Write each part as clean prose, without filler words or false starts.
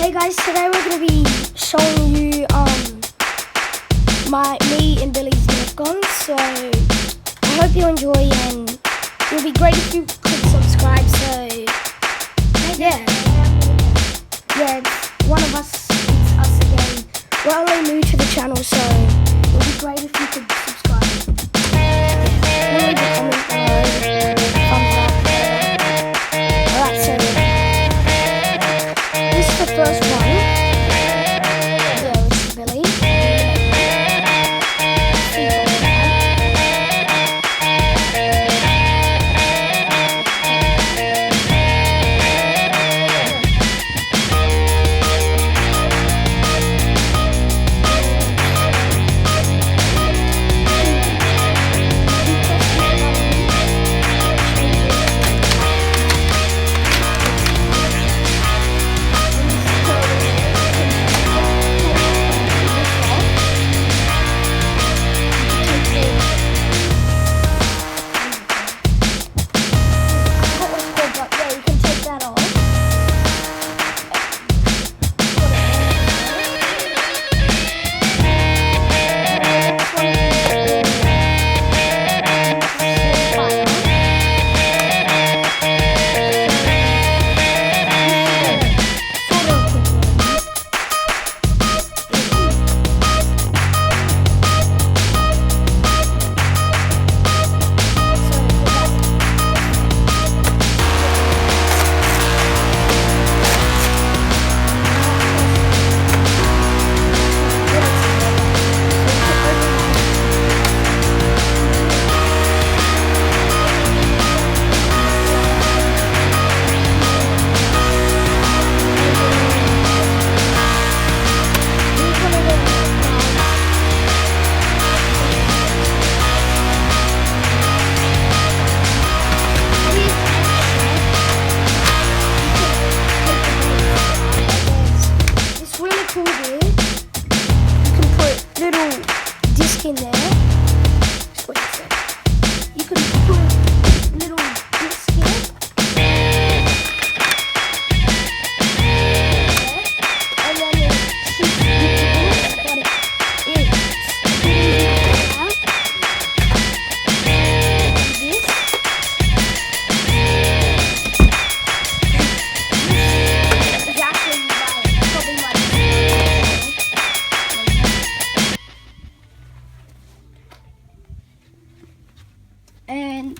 Hey guys, today we're going to be showing you me and Billy's Nerf guns. So I hope you enjoy, and it would be great if you could subscribe. So yeah, it's one of us, it's us again. We're only new to the channel, so it would be great if you could subscribe. Yeah, leave a comment below, thumbs up. Alright, so this is the first one. Yeah, this is Billy. In there. Wait a sec. You can put a little disc in it. And then it shoots the bullets, but it's actually probably my and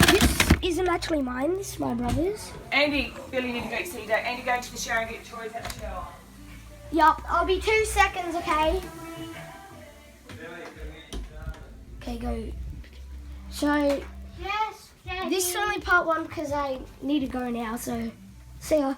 this isn't actually mine, this is my brother's. Andy, Billy, need to go see that. Andy, go to the shower and get your toys out of the shower. Yup, I'll be 2 seconds, okay? Okay, go. So, this is only part 1 because I need to go now, so see ya.